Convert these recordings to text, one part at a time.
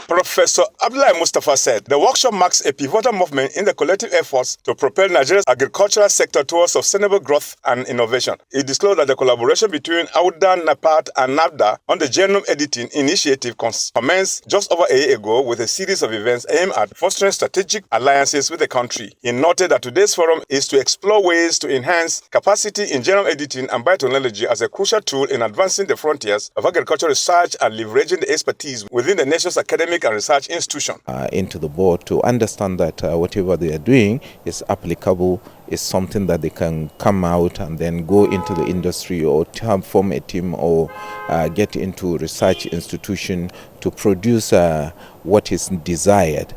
Professor Abdullahi Mustafa said the workshop marks a pivotal movement in the collective efforts to propel Nigeria's agricultural sector towards sustainable growth and innovation. It disclosed that the collaboration between Auda-Nepad and Nabda on the genome editing initiative commenced just over a year ago with a series of events aimed at fostering strategic alliances with the country. He noted that today's forum is to explore ways to enhance capacity in genome editing and biotechnology as a crucial tool in advancing the frontiers of agricultural research and leveraging the expertise within the nation's academic and research institution. Into the board to understand that whatever they are doing is applicable, is something that they can come out and then go into the industry or form a team or get into research institution to produce what is desired,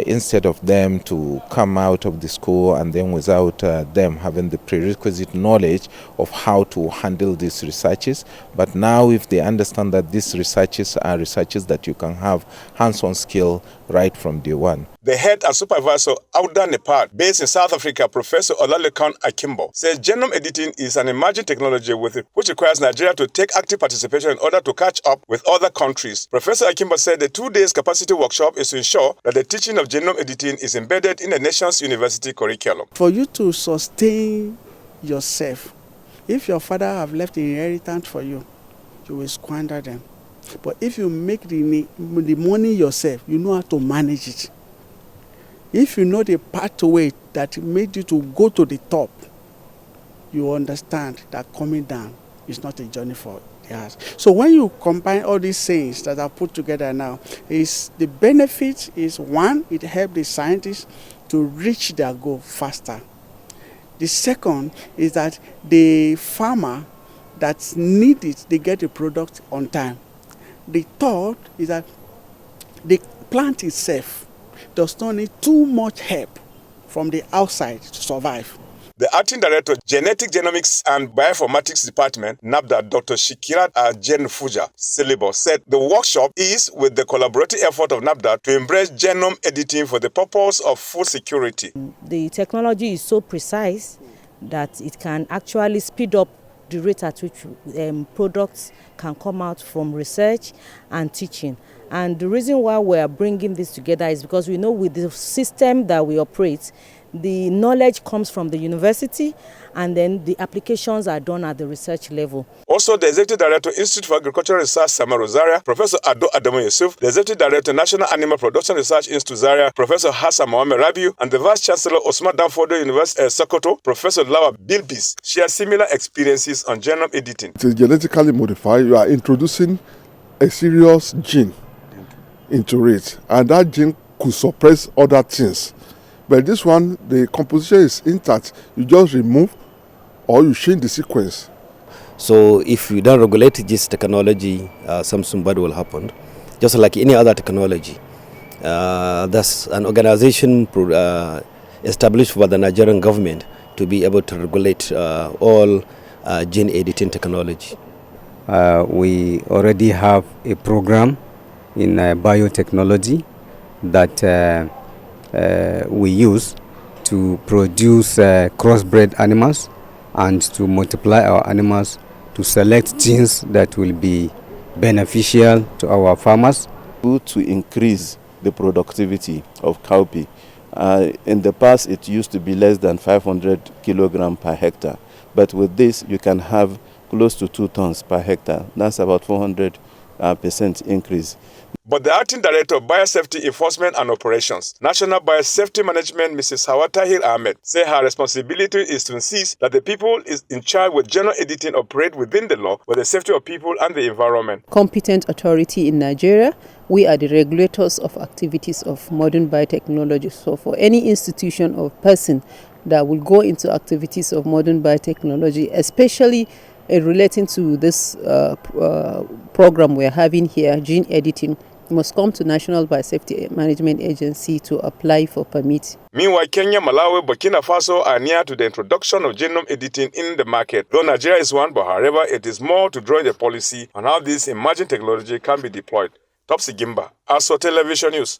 instead of them to come out of the school and then without them having the prerequisite knowledge of how to handle these researches. But now if they understand that these researches are researches that you can have hands-on skill right from day one. The head and supervisor Auda-Nepad, based in South Africa, Professor Olalekan Akimbo, says genome editing is an emerging technology which requires Nigeria to take active participation in order to catch up with other countries. Professor Akimbo said the 2 days capacity workshop is to ensure that the teaching of genome editing is embedded in the nation's university curriculum. For you to sustain yourself, if your father have left an inheritance for you, you will squander them. But if you make the money yourself, you know how to manage it. If you know the pathway that made you to go to the top, you understand that coming down is not a journey for the heart. So when you combine all these things that are put together now, is the benefit is one, it helps the scientists to reach their goal faster. The second is that the farmer that need it, they get the product on time. The third is that the plant itself does not need too much help from the outside to survive. The acting director, Genetic Genomics and Bioinformatics Department, Nabda, Dr. Shikirat Jenfuja Silebo, said the workshop is with the collaborative effort of Nabda to embrace genome editing for the purpose of food security. The technology is so precise that it can actually speed up the rate at which products can come out from research and teaching. And the reason why we are bringing this together is because we know with the system that we operate, the knowledge comes from the university and then the applications are done at the research level. Also, the Executive Director, Institute for Agricultural Research, Sama Rosaria, Professor Ado Adamu Yusuf, the Executive Director, National Animal Production Research Institute, Zaria, Professor Hassan Mohamed Rabiu, and the Vice Chancellor, Osman Danfodo University, Sokoto, Professor Lawa Bilbis, share similar experiences on genome editing. It is genetically modified. You are introducing a serious gene into it, and that gene could suppress other things. But this one, the composition is intact. You just remove or you change the sequence. So if you don't regulate this technology, something bad will happen. Just like any other technology. That's an organization established by the Nigerian government to be able to regulate all gene editing technology. We already have a program in biotechnology that we use to produce crossbred animals and to multiply our animals to select genes that will be beneficial to our farmers. To increase the productivity of cowpea. In the past, it used to be less than 500 kilograms per hectare. But with this, you can have close to 2 tons per hectare. That's about 400% increase. But the acting director of Biosafety Enforcement and Operations, National Biosafety Management, Mrs. Hawa Tahir Ahmed, said her responsibility is to insist that the people in charge with genome editing operate within the law for the safety of people and the environment. Competent authority in Nigeria, we are the regulators of activities of modern biotechnology. So for any institution or person that will go into activities of modern biotechnology, especially relating to this program we're having here, gene editing, must come to National Biosafety Management Agency to apply for permit. Meanwhile, Kenya, Malawi, Burkina Faso are near to the introduction of genome editing in the market. Though Nigeria is one, but however, it is more to draw the policy on how this emerging technology can be deployed. Topsy Gimba, ASO Television News.